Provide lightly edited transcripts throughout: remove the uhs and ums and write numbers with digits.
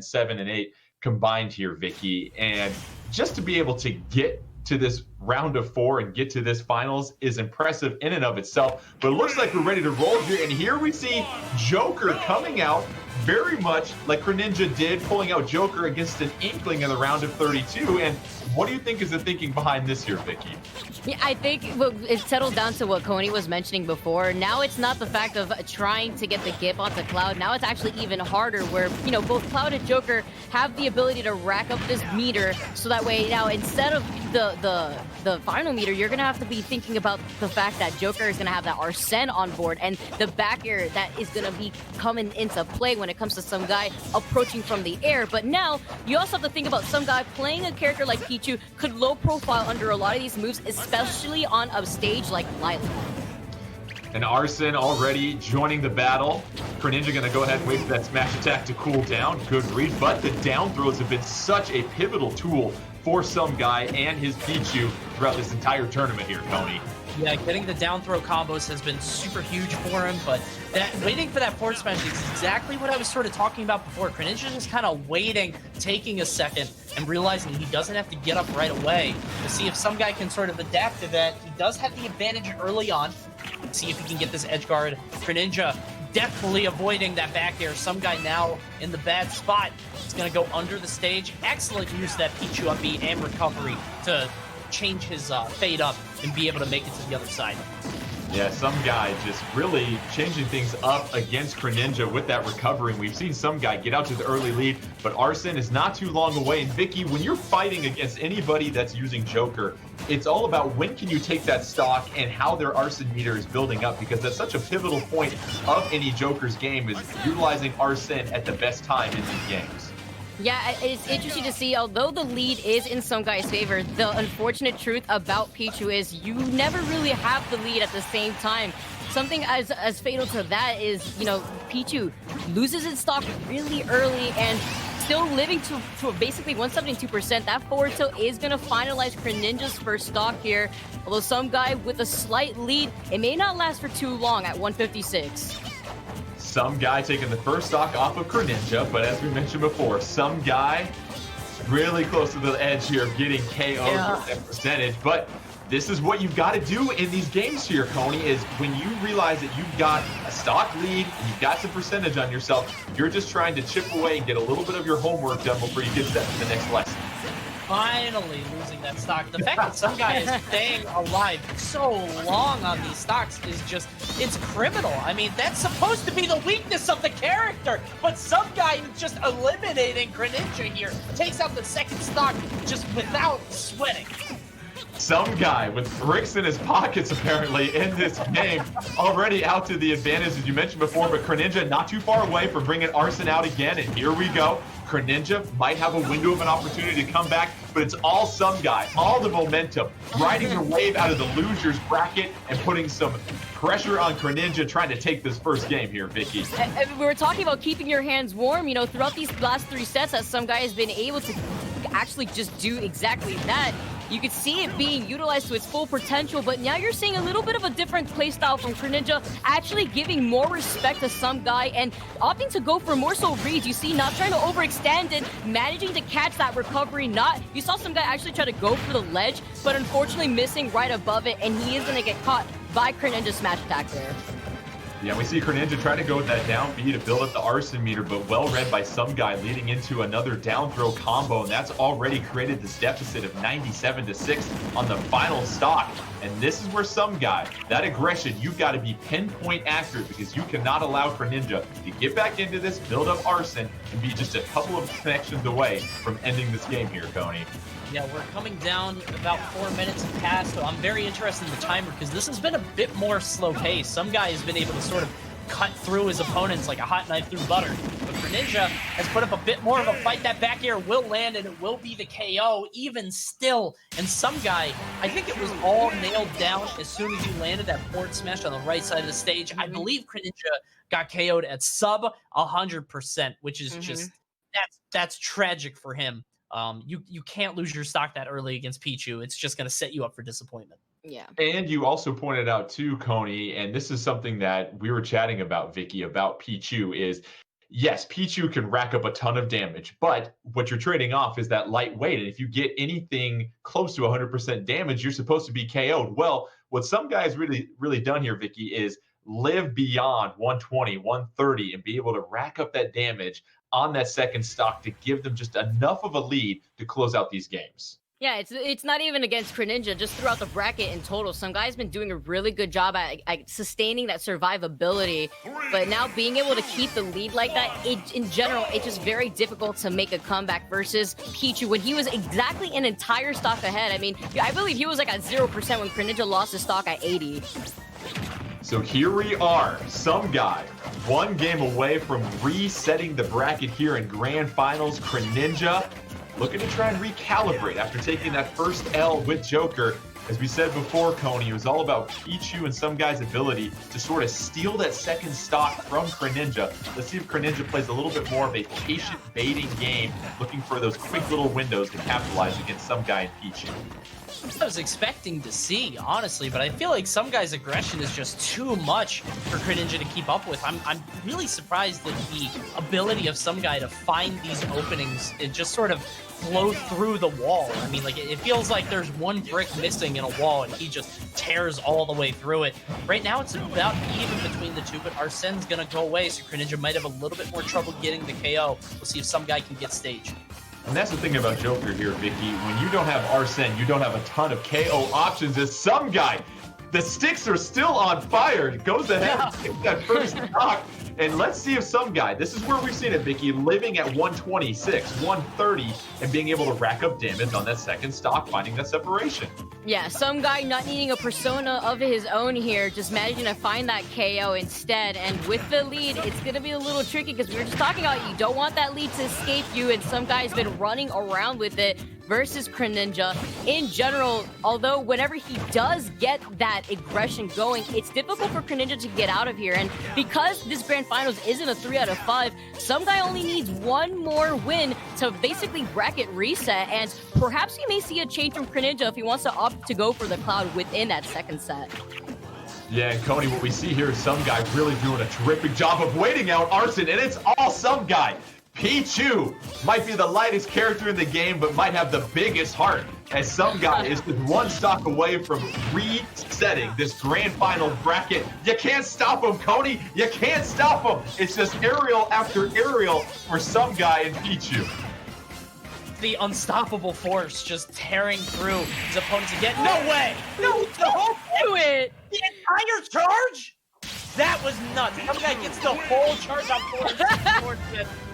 7 and 8 combined here, Vicky. And just to be able to get to this round of 4 and get to this finals is impressive in and of itself. But it looks like we're ready to roll here. And here we see Joker coming out very much like Greninja did, pulling out Joker against an Inkling in the round of 32. And what do you think is the thinking behind this here, Vicky? Yeah, I think it settled down to what Coney was mentioning before. Now it's not the fact of trying to get the Gip onto Cloud. Now it's actually even harder where, both Cloud and Joker have the ability to rack up this meter. So that way now instead of the final meter, you're going to have to be thinking about the fact that Joker is going to have that Arsene on board and the back air that is going to be coming into play when it comes to some guy approaching from the air. But now you also have to think about some guy playing a character like Pichu could low profile under a lot of these moves, especially on a stage like Lilac. And Arsene already joining the battle. Greninja going to go ahead and wait for that smash attack to cool down. Good read, but the down throws have been such a pivotal tool for some guy and his Pichu throughout this entire tournament here, Tony. Yeah, getting the down throw combos has been super huge for him, but waiting for that forward smash is exactly what I was sort of talking about before. Greninja just kind of waiting, taking a second, and realizing he doesn't have to get up right away to see if some guy can sort of adapt to that. He does have the advantage early on. See if he can get this edge guard. Greninja definitely avoiding that back air. Some guy now in the bad spot. He's going to go under the stage. Excellent use of that Pichu up B and recovery to change his fade up and be able to make it to the other side. Yeah, some guy just really changing things up against Greninja with that recovery. And we've seen some guy get out to the early lead, but Arsene is not too long away. And Vicky, when you're fighting against anybody that's using Joker, it's all about when can you take that stock and how their Arsene meter is building up, because that's such a pivotal point of any Joker's game is utilizing Arsene at the best time in these games. Yeah, it's interesting to see, although the lead is in some guy's favor, the unfortunate truth about Pichu is you never really have the lead at the same time. Something as fatal to that is, Pichu loses its stock really early and still living to basically 172%. That forward tilt is going to finalize Greninja's first stock here. Although some guy with a slight lead, it may not last for too long at 156. Some guy taking the first stock off of Greninja, but as we mentioned before, some guy really close to the edge here of getting KO'd with that percentage. But this is what you've got to do in these games here, Coney, is when you realize that you've got a stock lead and you've got some percentage on yourself, you're just trying to chip away and get a little bit of your homework done before you get to the next lesson. Finally losing that stock. The fact that some guy is staying alive so long on these stocks is just, it's criminal. I mean, that's supposed to be the weakness of the character, but some guy is just eliminating Greninja here. Takes out the second stock just without sweating. Some guy with bricks in his pockets, apparently, in this game, already out to the advantage, as you mentioned before, but Greninja not too far away from bringing Arsene out again, and here we go. Greninja might have a window of an opportunity to come back, but it's all some guy, all the momentum, riding the wave out of the loser's bracket and putting some pressure on Greninja trying to take this first game here, Vicky. We were talking about keeping your hands warm, throughout these last 3 sets, as some guy has been able to actually just do exactly that. You could see it being utilized to its full potential, but now you're seeing a little bit of a different playstyle from Greninja, actually giving more respect to some guy and opting to go for more so reads. You see, not trying to overextend it, managing to catch that recovery. You saw some guy actually try to go for the ledge, but unfortunately missing right above it, and he is going to get caught by Greninja's smash attack there. Yeah, we see Greninja trying to go with that down B to build up the Arsene meter, but well read by some guy, leading into another down throw combo, and that's already created this deficit of 97-6 on the final stock. And this is where some guy, that aggression, you've got to be pinpoint accurate, because you cannot allow Greninja to get back into this, build up Arsene, and be just a couple of connections away from ending this game here, Coney. Yeah, we're coming down about 4 minutes have passed, so I'm very interested in the timer because this has been a bit more slow pace. Some guy has been able to sort of cut through his opponents like a hot knife through butter. But Greninja has put up a bit more of a fight. That back air will land and it will be the KO even still. And some guy, I think it was all nailed down as soon as you landed that forward smash on the right side of the stage. I believe Greninja got KO'd at sub 100%, which is just, that's tragic for him. You can't lose your stock that early against Pichu. It's just going to set you up for disappointment. Yeah. And you also pointed out too, Coney, and this is something that we were chatting about, Vicky, about Pichu, is Yes, Pichu can rack up a ton of damage, but what you're trading off is that lightweight. And if you get anything close to 100% damage, you're supposed to be KO'd. Well, what some guys really done here, Vicky, is live beyond 120, 130, and be able to rack up that damage on that second stock to give them just enough of a lead to close out these games. Yeah, it's not even against Greninja, just throughout the bracket in total. Some guy's been doing a really good job at sustaining that survivability, but now being able to keep the lead like that, in general, it's just very difficult to make a comeback versus Pichu when he was exactly an entire stock ahead. I mean, I believe he was like at 0% when Greninja lost his stock at 80. So here we are, some guy, one game away from resetting the bracket here in Grand Finals. Greninja looking to try and recalibrate after taking that first L with Joker. As we said before, Coney, it was all about Pichu and some guy's ability to sort of steal that second stock from Greninja. Let's see if Greninja plays a little bit more of a patient baiting game, looking for those quick little windows to capitalize against some guy in Pichu. I was expecting to see, honestly, but I feel like some guy's aggression is just too much for Greninja to keep up with. I'm really surprised at the ability of some guy to find these openings and just sort of flow through the wall. I mean, like, it feels like there's one brick missing in a wall and he just tears all the way through it. Right now, it's about even between the two, but Arsene's gonna go away, so Greninja might have a little bit more trouble getting the KO. We'll see if some guy can get stage. And that's the thing about Joker here, Vicky. When you don't have Arsene, you don't have a ton of KO options. As some guy, the sticks are still on fire. He goes ahead and takes that first knock. And let's see if some guy, this is where we've seen it, Vicky, living at 126, 130, and being able to rack up damage on that second stock, finding that separation. Yeah, some guy not needing a persona of his own here, just managing to find that KO instead. And with the lead, it's going to be a little tricky because we were just talking about you don't want that lead to escape you, and some guy's been running around with it versus Greninja. In general, although whenever he does get that aggression going, it's difficult for Greninja to get out of here. And because this Grand Finals isn't a 3 out of 5, some guy only needs one more win to basically bracket reset, and perhaps we may see a change from Greninja if he wants to opt to go for the Cloud within that second set. Yeah, and Coney, what we see here is some guy really doing a terrific job of waiting out Arsene, and it's all some guy. Pichu might be the lightest character in the game, but might have the biggest heart, as some guy is just one stock away from resetting this Grand Final bracket. You can't stop him, Coney. You can't stop him. It's just aerial after aerial for some guy in Pichu. The unstoppable force just tearing through his opponents again. No way! No, the whole Do it! The entire charge? That was nuts. Some guy gets the whole charge on forward.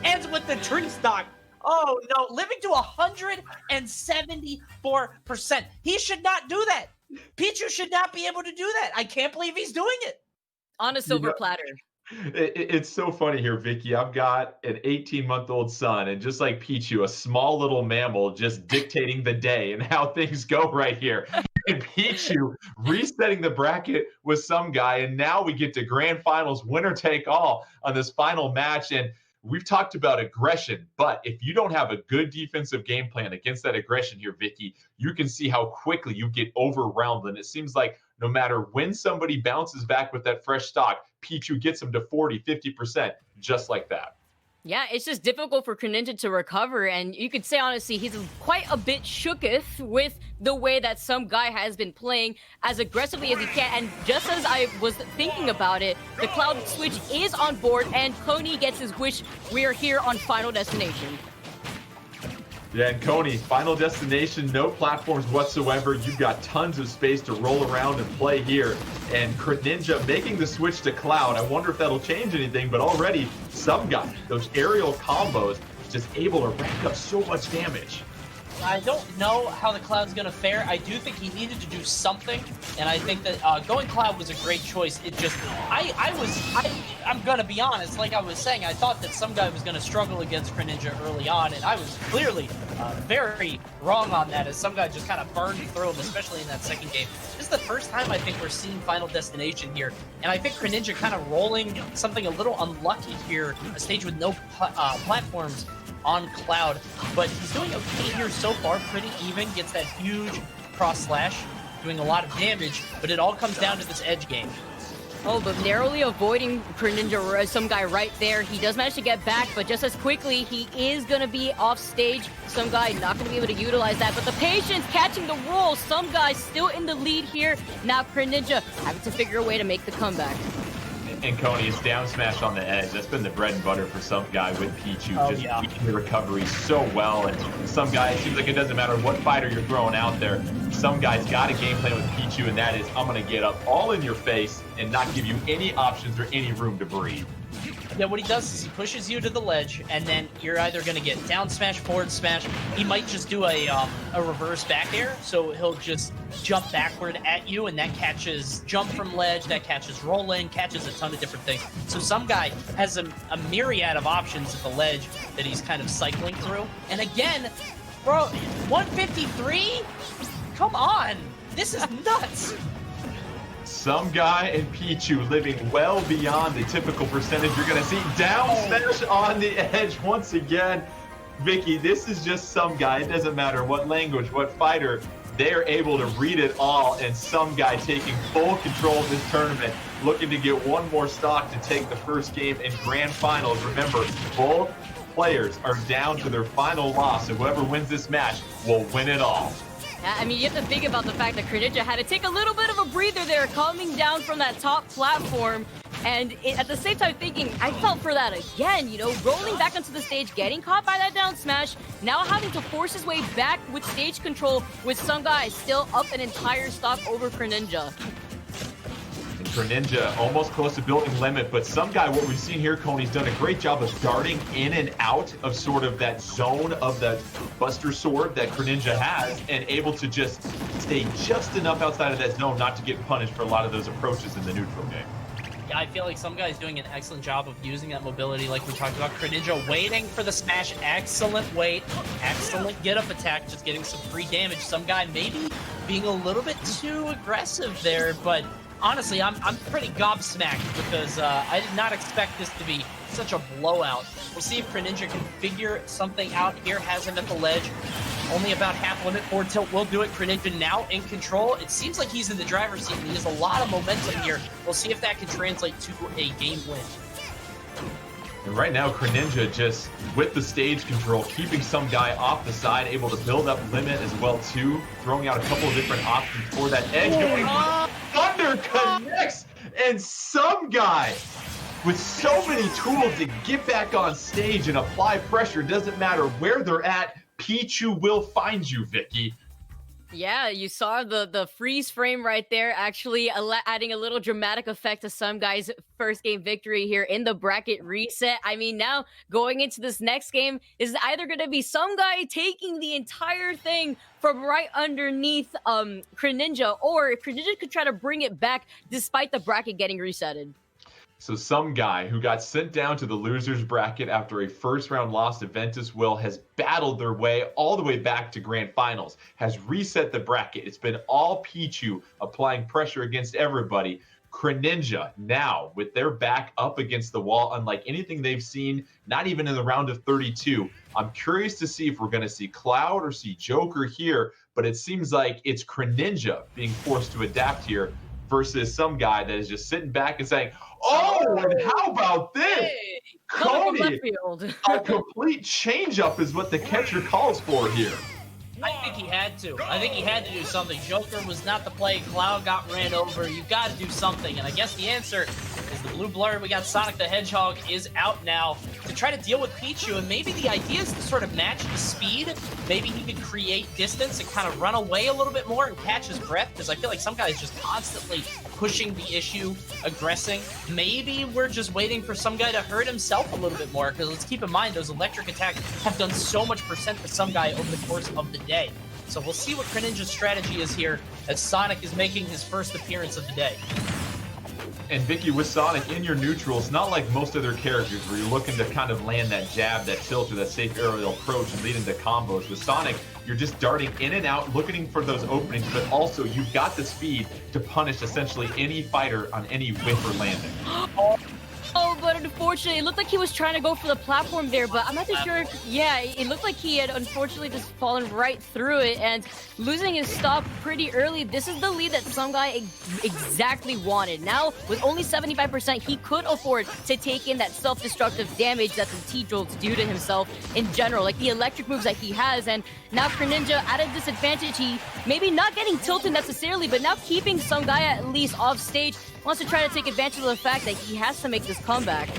Ends with the tree stock. Oh no, living to 174%. He should not do that. Pichu should not be able to do that. I can't believe he's doing it. On a silver platter. It's so funny here, Vicky. I've got an 18-month-old son, and just like Pichu, a small little mammal just dictating the day and how things go right here. And Pichu resetting the bracket with some guy, and now we get to Grand Finals, winner take all on this final match. And we've talked about aggression, but if you don't have a good defensive game plan against that aggression here, Vicky, you can see how quickly you get overwhelmed. And it seems like no matter when somebody bounces back with that fresh stock, Pichu gets them to 40, 50%, just like that. Yeah, it's just difficult for Greninja to recover, and you could say, honestly, he's quite a bit shooketh with the way that some guy has been playing as aggressively as he can. And just as I was thinking about it, the Cloud Switch is on board, and Coney gets his wish. We are here on Final Destination. Yeah, and Coney, Final Destination, no platforms whatsoever. You've got tons of space to roll around and play here. And Greninja making the switch to Cloud. I wonder if that'll change anything, but already some guy, those aerial combos, just able to rack up so much damage. I don't know how the Cloud's going to fare. I do think he needed to do something, and I think that going Cloud was a great choice. It just, I'm going to be honest, like I was saying, I thought that some guy was going to struggle against Greninja early on, and I was clearly very wrong on that, as some guy just kind of burned through him, especially in that second game. This is the first time I think we're seeing Final Destination here, and I think Greninja kind of rolling something a little unlucky here, a stage with no platforms on Cloud, but he's doing okay here so far, pretty even, gets that huge cross slash, doing a lot of damage, but it all comes down to this edge game. Oh, but narrowly avoiding Greninja, some guy right there. He does manage to get back, but just as quickly, he is going to be off stage. Some guy not going to be able to utilize that, but the patience catching the roll. Some guy still in the lead here. Now Greninja having to figure a way to make the comeback. And Coney is down smash on the edge. That's been the bread and butter for some guy with Pichu. Just reading the recovery so well. And some guy, it seems like it doesn't matter what fighter you're throwing out there. Some guy's got a game plan with Pichu, and that is, I'm going to get up all in your face and not give you any options or any room to breathe. Yeah, what he does is he pushes you to the ledge, and then you're either going to get down smash, forward smash. He might just do a reverse back air, so he'll just jump backward at you, and that catches jump from ledge, that catches roll in, catches a ton of different things. So some guy has a myriad of options at the ledge that he's kind of cycling through. And again, bro, 153? Come on! This is nuts! Some guy and Pichu living well beyond the typical percentage you're going to see. Down smash on the edge once again. Vicky, this is just some guy. It doesn't matter what language, what fighter. They are able to read it all, and some guy taking full control of this tournament, looking to get one more stock to take the first game in grand finals. Remember, both players are down to their final loss, and whoever wins this match will win it all. I mean, you have to think about the fact that Greninja had to take a little bit of a breather there, coming down from that top platform. And at the same time thinking, I felt for that again, you know, rolling back onto the stage, getting caught by that down smash, now having to force his way back with stage control with some guy still up an entire stock over Greninja. And Greninja almost close to building limit, but some guy, what we've seen here, Coney's done a great job of darting in and out of sort of that zone of that Buster Sword that Greninja has, and able to just stay just enough outside of that zone not to get punished for a lot of those approaches in the neutral game. Yeah, I feel like some guy's doing an excellent job of using that mobility like we talked about. Greninja waiting for the smash, excellent wait, excellent get up attack, just getting some free damage. Some guy maybe being a little bit too aggressive there, but honestly, I'm pretty gobsmacked because I did not expect this to be such a blowout. We'll see if Greninja can figure something out here. Has him at the ledge. Only about half limit. Forward tilt will do it. Greninja now in control. It seems like he's in the driver's seat, and he has a lot of momentum here. We'll see if that can translate to a game win. And right now, Greninja just, with the stage control, keeping some guy off the side, able to build up limit as well, too. Throwing out a couple of different options for that edge. Going Thunder connects, and some guy with so many tools to get back on stage and apply pressure. Doesn't matter where they're at, Pichu will find you, Vicky. Yeah, you saw the freeze frame right there, actually adding a little dramatic effect to some guy's first game victory here in the bracket reset. I mean, now going into this next game is either going to be some guy taking the entire thing from right underneath Greninja, or if Greninja could try to bring it back despite the bracket getting resetted. So some guy who got sent down to the loser's bracket after a first-round loss to Ventus Will has battled their way all the way back to grand finals, has reset the bracket. It's been all Pichu applying pressure against everybody. Greninja now with their back up against the wall, unlike anything they've seen, not even in the round of 32. I'm curious to see if we're going to see Cloud or see Joker here, but it seems like it's Greninja being forced to adapt here versus some guy that is just sitting back and saying, oh, and how about this? Hey, Cody, a complete change-up is what the catcher calls for here. I think he had to. I think he had to do something. Joker was not the play. Cloud got ran over. You got to do something. And I guess the answer is the blue blur. We got Sonic the Hedgehog is out now to try to deal with Pichu. And maybe the idea is to sort of match the speed. Maybe he could create distance and kind of run away a little bit more and catch his breath. Because I feel like some guys just constantly pushing the issue, aggressing. Maybe we're just waiting for some guy to hurt himself a little bit more. Because let's keep in mind, those electric attacks have done so much percent to some guy over the course of the day. So we'll see what Greninja's strategy is here as Sonic is making his first appearance of the day. And Vicky, with Sonic in your neutral, it's not like most other characters where you're looking to kind of land that jab, that tilt, or that safe aerial approach and lead into combos. With Sonic, you're just darting in and out, looking for those openings, but also you've got the speed to punish essentially any fighter on any whiff or landing. Oh, but unfortunately, it looked like he was trying to go for the platform there, but I'm not too sure. Yeah, it looked like he had unfortunately just fallen right through it and losing his stop pretty early. This is the lead that some guy exactly wanted. Now, with only 75%, he could afford to take in that self-destructive damage that the T-Jolts do to himself in general, like the electric moves that he has. And now Greninja at a disadvantage. He maybe not getting tilted necessarily, but now keeping some guy at least off stage. Wants to try to take advantage of the fact that he has to make this comeback.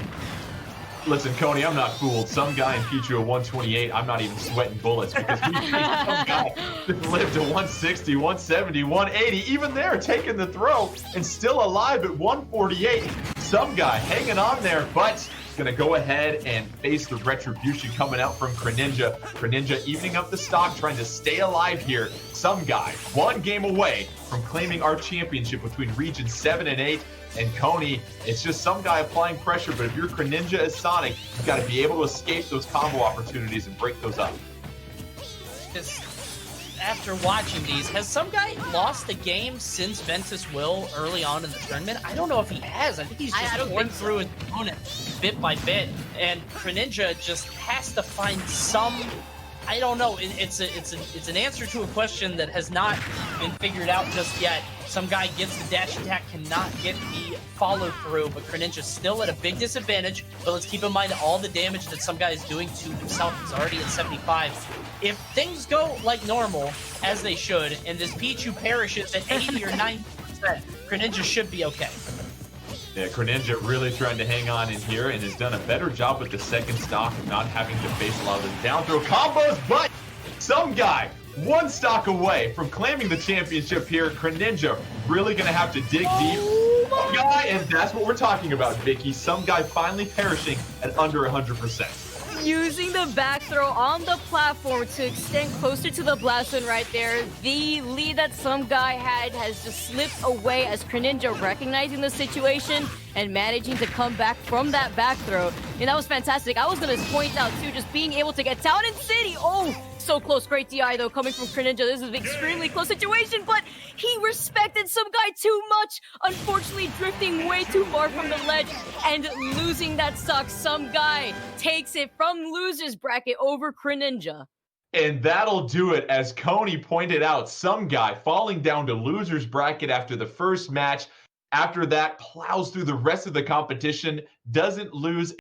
Listen, Coney, I'm not fooled. Some guy in Pichu at 128, I'm not even sweating bullets because we faced some guy that lived to 160, 170, 180, even there taking the throw and still alive at 148. Some guy hanging on there, but gonna go ahead and face the retribution coming out from Greninja. Greninja evening up the stock, trying to stay alive here. Some guy, one game away from claiming our championship between Region 7 and 8. And Coney, it's just some guy applying pressure, but if you're Greninja as Sonic, you've got to be able to escape those combo opportunities and break those up. Because after watching these, has some guy lost a game since Ventus Will early on in the tournament? I don't know if he has. I think he's just torn through his opponent bit by bit. And Greninja just has to find some... I don't know. It's an answer to a question that has not been figured out just yet. Some guy gets the dash attack, cannot get the follow through, but Greninja's still at a big disadvantage. But let's keep in mind all the damage that some guy is doing to himself. He's already at 75. If things go like normal, as they should, and this Pichu perishes at 80 or 90%, Greninja should be okay. Yeah, Greninja really trying to hang on in here and has done a better job with the second stock of not having to face a lot of the down throw combos, but some guy one stock away from claiming the championship here. Greninja really going to have to dig deep. Some guy, and that's what we're talking about, Vicky. Some guy finally perishing at under 100%. Using the back throw on the platform to extend closer to the blast zone right there. The lead that some guy had has just slipped away as Greninja recognizing the situation and managing to come back from that back throw. And that was fantastic. I was going to point out, too, just being able to get Town and City. Oh, so close. Great DI, though, coming from Greninja. This is an extremely close situation, but he respected some guy too much. Unfortunately, drifting way too far from the ledge and losing that stock. Some guy takes it from loser's bracket over Greninja. And that'll do it. As Coney pointed out, some guy falling down to loser's bracket after the first match. After that, plows through the rest of the competition, doesn't lose